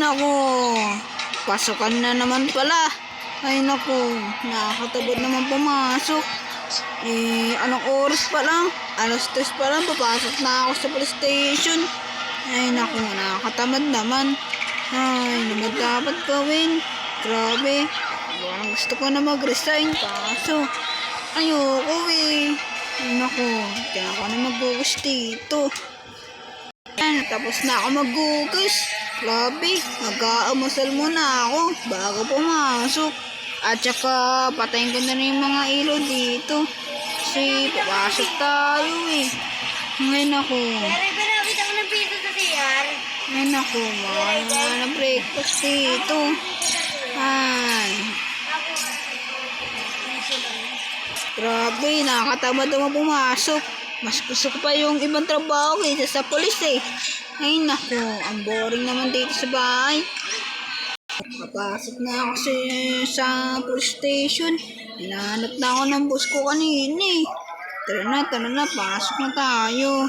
nako. Pasukan na naman pala. Ay nako. Nakakatabad naman pumasok. Anong oras pa lang? Alas 3 pa lang. Papasok na ako sa police station. Ay nako. Nakakatamad naman. Ay, naman dapat gawin. Grabe. Parang gusto ko na mag-resign. Kaso, ayoko eh. Ay nako. Kaya ako na mag-gugus dito. Tapos na ako maghugas. Grabe, mag-aamusal muna ako bago pumasok. At saka patayin ko na rin yung mga ilaw dito. Kasi papasok tayo eh. Ngayon ako. Pero pinapit ako ng piso sa CR. Ngayon ako, mga na breakfast dito. Ay. Grabe, nakakatamad naman pumasok. Mas gusto ko pa yung ibang trabaho kaysa sa polis eh. Ay nako, ang boring naman dito sa bahay. Papasok na ako sa police station. Hinahanap na ako ng boss ko kanina eh. Tara na, pasok na tayo.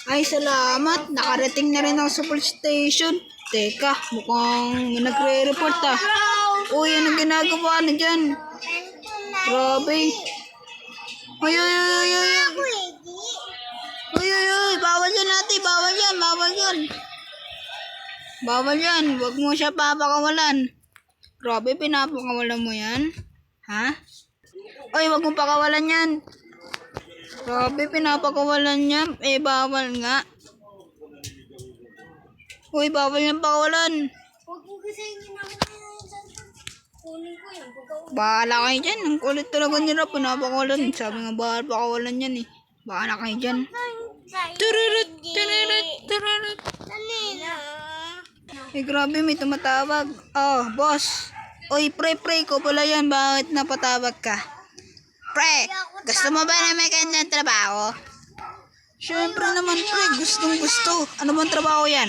Ay, salamat. Nakarating na rin ako sa police station. Teka, mukhang may nagre-report ah. Uy, anong ginagawa na dyan? Grabe. Uy. Uy, bawal yan ate, bawal yan. Bawal yan, huwag mo siya papakawalan. Grabe, pinapakawalan mo yan? Ha? Uy, huwag mo pakawalan yan. Grabe, pinapakawalan niya. Bawal nga. Uy, bawal niyang pakawalan. Huwag mo kasi yun ako kunin ko yun. Bahala kayo dyan. Ang kulit talaga nila. Pinapakawalan. Sabi nga, bawal pakawalan yan eh. Bahala kayo dyan. Tururut. Grabe, may tumatawag. Oh, boss. Uy, pre ko pala yan. Bakit napatawag ka? Pre, gusto mo ba na may kanyang trabaho? Siyempre naman pre, gustong gusto. Ano bang trabaho yan?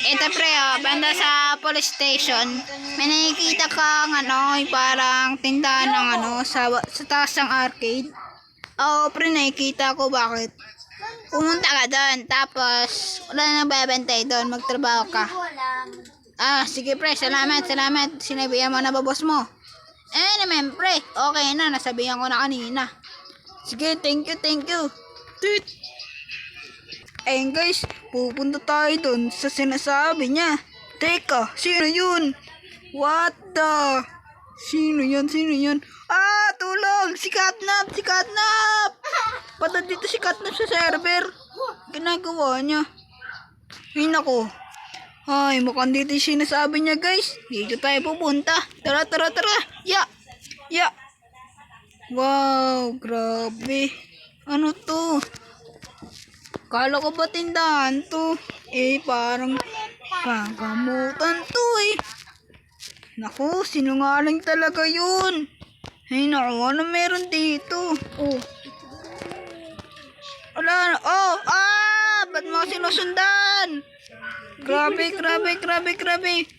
Ito pre, banda sa police station. May nakikita kang parang tindahan ng sa taas ng arcade. Oo pre, nakikita ko, bakit? Pumunta ka doon, tapos wala nang babantay doon, magtrabaho ka. Sige pre, salamat. Sinabihan mo na ba boss mo? Naman pre, okay na, nasabihan ko na kanina. Sige, thank you. Tut. Ayun guys, pupunta tayo dun sa sinasabi niya. Teka, sino yun? What the? Sino yun? Tulong! Si Katnap! Patad dito si Katnap sa server. Ginagawa niya. Ay nako. Ay, mukhang dito yung sinasabi niya guys. Dito tayo pupunta. Tara. Ya. Wow, grabe. Ano to? Kala ko ba tindahan to? Parang panggamutan to eh. Naku, sinungaling talaga yun. Ay naku, ano meron dito? Wala. Ba't mo sinusundan? Grabe.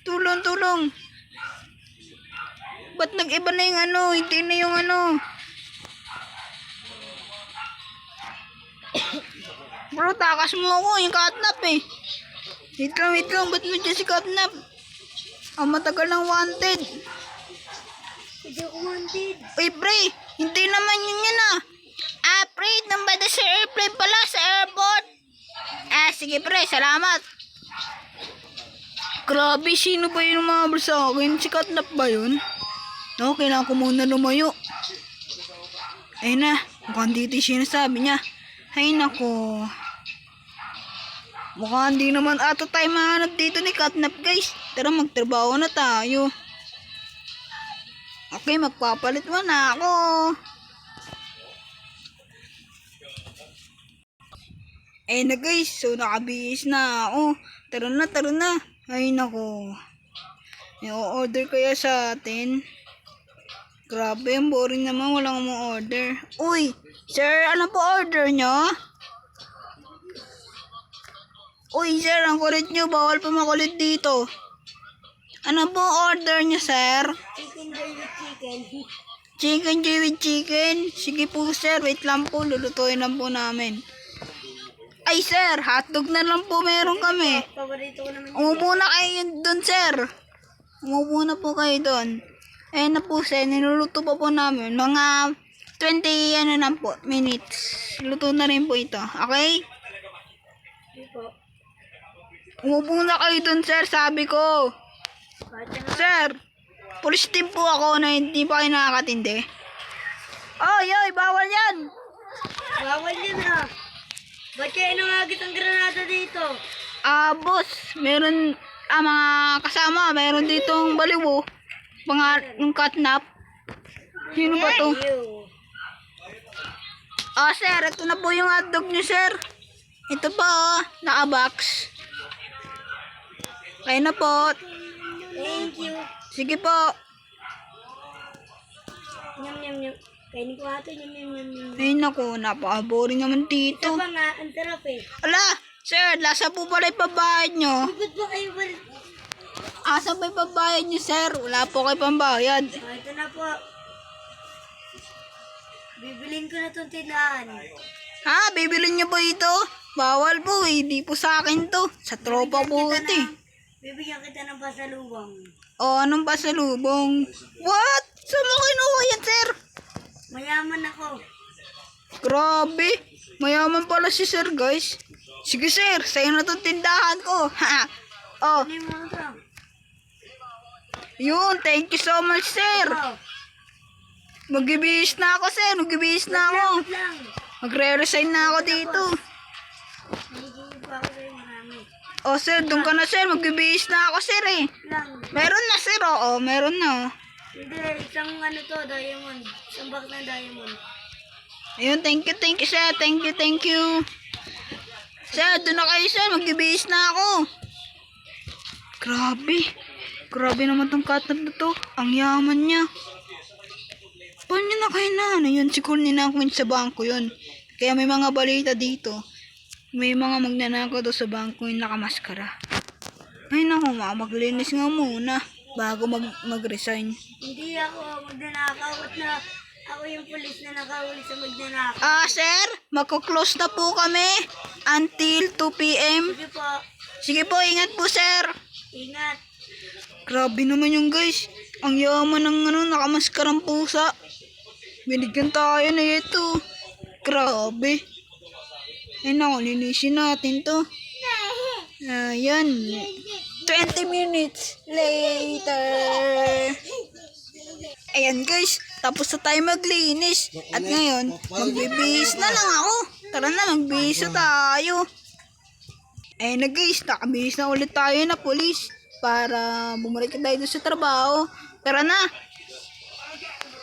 Tulong. Ba't nag-iba na yung hindi na yung Bro, takas mo ako, yung Katnap eh. Wait lang, ba't mo dyan si Katnap? Matagal ng wanted. Hindi ako wanted. Uy, pre, hindi naman yun yan ah. Pre, nambada sa airplane pala, sa airport. Sige pre, salamat. Grabe, sino ba yung umabol sa akin? Si Katnap ba yun? Kailangan ko muna lumayo. Ayun na, mukhang dito yung sinasabi niya. Ay nako. Mukhang hindi naman ato tayo mahanap dito ni Katnap guys. Tara, magtrabaho na tayo. Okay, magpapalit mo na ako. Ayun na guys, so nakabihis na ako. Tara na. Ay nako. May order kaya sa atin? Grabe, ang boring naman, walang mo order. Uy, sir, ano po order nyo? Uy, sir, ang kulit nyo. Bawal pa makulit dito. Ano po order niyo, sir? Chicken joy with chicken. Chicken joy with chicken? Sige po, sir. Wait lang po. Lulutuin lang po namin. Ay, sir. Hotdog na lang po meron kami. Paborito ko naman. Umupo na kayo doon, sir. Umupo na po kayo doon. Ayun na po, sir. Niluluto pa po namin. Mga 20 lang po, minutes. Luto na rin po ito. Okay? Hindi po. Umupo na kayo doon, sir. Sabi ko. Kahit na Sir, police team po ako na hindi pa kayo nakakatindi. Oy, bawal yan. bawal yun ah. Ba't kayo nangagit ang granada dito? Boss, meron, mga kasama, meron ditong baliwo. Yung catnap. Sino ba to? Ew. Sir, ito na po yung hotdog niyo, sir. Ito po, naka-box. Kayo na po. Thank you. Sige po. Nyam nyam nyam. Kainin ko ito. Nyam nyam nyam nyam. Ay, naku, napaka-boring naman Ito dito. pa nga, ang sarap eh. Ala, sir, lasa po pala yung pabayad nyo. Ba't ba kayo bal... Asa ba yung pabayad nyo, sir? Wala po kayo pambayad. Ito na po. Bibilin ko na itong tindahan. Bibilin nyo po ito? Bawal po eh, di po sa akin to. Sa tropa po ito eh. Bibigyan kita ng pasalubong. Anong pasalubong? What? Saan mo kinuha yan, sir? Mayaman ako. Grabe. Mayaman pala si sir, guys. Sige, sir. Sa'yo na itong tindahan ko. Ano yung mga ito? Yun. Thank you so much, sir. Oh, Mag-ibihis na ako, sir. Mag-ibihis na ako. wait lang. Magre-resign na ako dito. Nagiging pa ako sa'yo marami. Sir. Doon ka na, sir. Mag-ibihis na ako, sir eh. Lang. Meron na, sir. Oo, meron na. Hindi, isang ano to, diamond. Isang box na diamond. Ayun, thank you, sir. Thank you. Sir, doon na kayo, sir. Mag-ibihis na ako. Grabe. Grabe naman tong catnap na to. Ang yaman niya. Paano na kayo na? Ano yun? Siguro ninangkuin sa bangko yun. Kaya may mga balita dito. May mga magnanakaw daw sa bangko yung nakamaskara. Ay naku, maglinis nga muna bago mag-resign. Hindi ako magnanakaw at na ako yung pulis na nakahuli sa magnanakaw. Sir, magko-close na po kami until 2 p.m. Sige po, Sige po, ingat po, sir. ingat. Grabe naman yung guys. Ang yaman ng nakamaskarang pusa. Binigyan tayo na ito. Grabe. Ay naku, linisin natin to. Ayan. 20 minutes later. Ayan guys, tapos na tayo maglinis. At ngayon, magbibihis na lang ako. Tara na, magbihis na tayo. Ayan na guys, nakabihis na ulit tayo na polis. Para bumalik tayo doon sa trabaho. Tara na.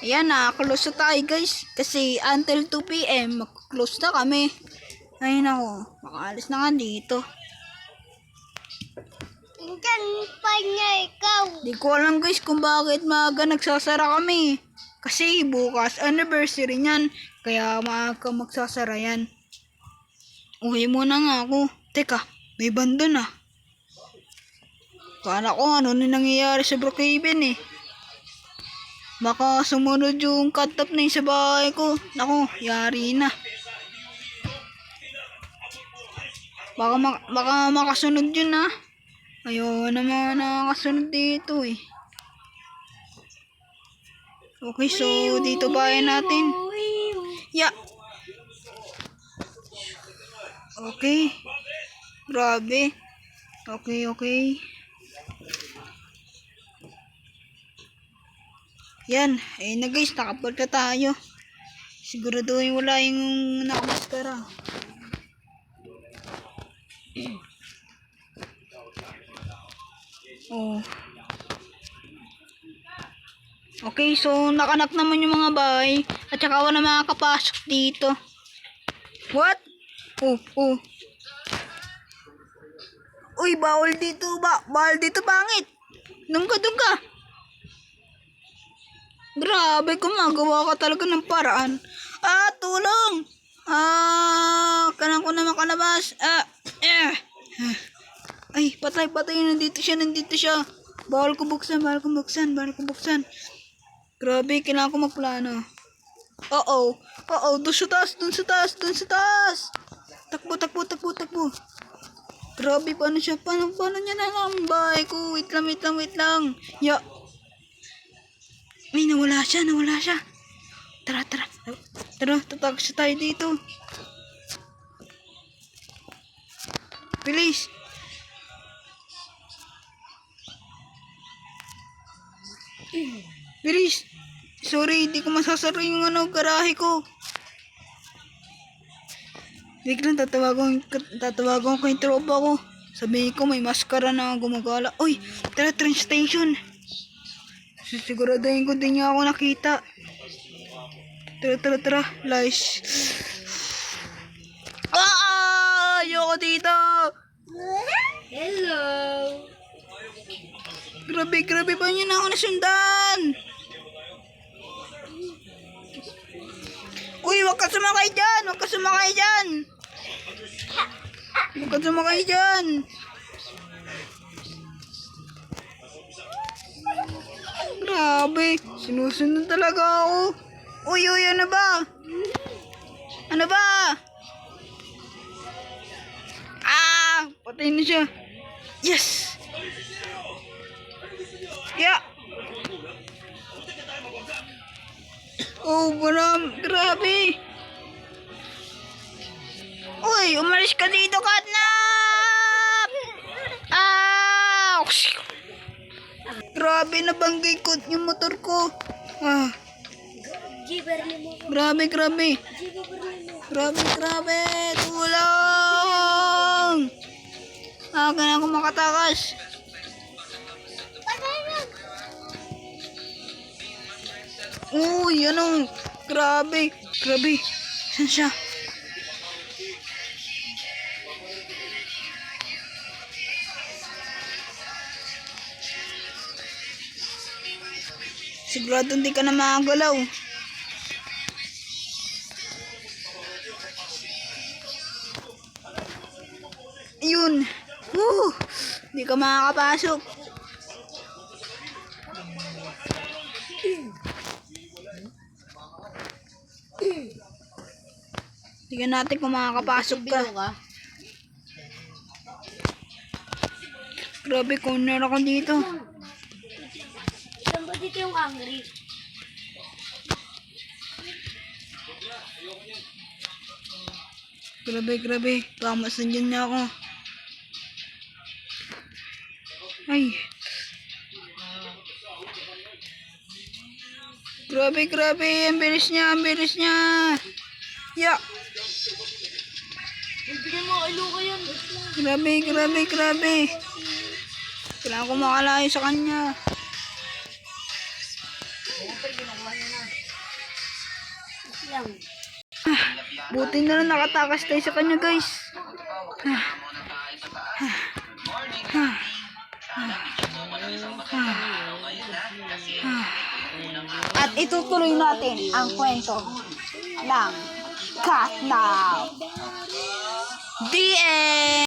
Ayan na, close na tayo guys. Kasi until 2 p.m. mag-close na kami. Ayun ako, makaalis na nga dito. Diyan pa niya ikaw. Di ko alam guys kung bakit maaga nagsasara kami. Kasi bukas anniversary niyan. Kaya maaga magsasara yan. Uwi muna nga ako. Teka, may bando na. Kala ko ano na nangyayari sa Brookhaven eh. Baka sumunod yung cut-up na yun sa bahay ko. Naku, yari na. Baka makasunod yun ah. Ayun naman nakakasunod dito eh. Okay, so dito bayan natin. Yeah. Okay. Grabe. Okay. Yan. Ayun na guys, nakapal ka tayo. Siguraduhin wala yung nakamaskara. Oh. Okay, so nakanak naman yung mga bahay. At saka wala makakapasok dito. What? Oh. Uy, bawal dito ba? Bawal dito, pangit. Doon ka. Grabe, gumagawa ka talaga ng paraan. Tulong! Kanang ko na makalabas. Ay, patay. Nandito siya. Bawal ko buksan. Grabe, kailangan ko magplano. Oo. Doon sa taas. Takbo. Grabe, paano siya? Paano niya nalang bahay ko? Wait lang. Ya. Ay, nawala siya. Tara. Tatakas tayo dito. Bilis. Sorry, hindi ko masasara yung garahe ko. Biglang tatawagan ko yung tropa ko. Sabihin ko may maskara na gumagala. Uy, tara, train station. Sisiguraduhin ko din niya ako nakita. Tara. Lies. Ayoko dito. Hello. Grabe pa niyo na ako nasundan. Uy, wag ka sumakay dyan. Grabe, sinusunod talaga ako. Uy, ano ba? Patay na siya. Yes! Yeah! Oh, grabe! Uy, umalis ka dito, Katnap! Grabe, nabanggay ko yung motor ko. Giberli mo. Grabe. Giberli mo. Tulong! Kailangan ko makatakas. Uy, grabe. Saan siya? Sigurado hindi ka na makagalaw. Ayun. Hindi ka makakapasok. Tingnan natin kung makakapasok ka. Grabe, corner ako dito. Saan ba dito yung angry? Grabe. Pamasan dyan niya ako. Ay. Grabe. Ang bilis niya. Ya. Bigyan mo kay Luka yan. Grabe. Kailangan ko makalayo sa kanya. Lang. Buti na lang nakatakas tayo sa kanya, guys. At itutuloy natin ang kwento ng Katnap. The end!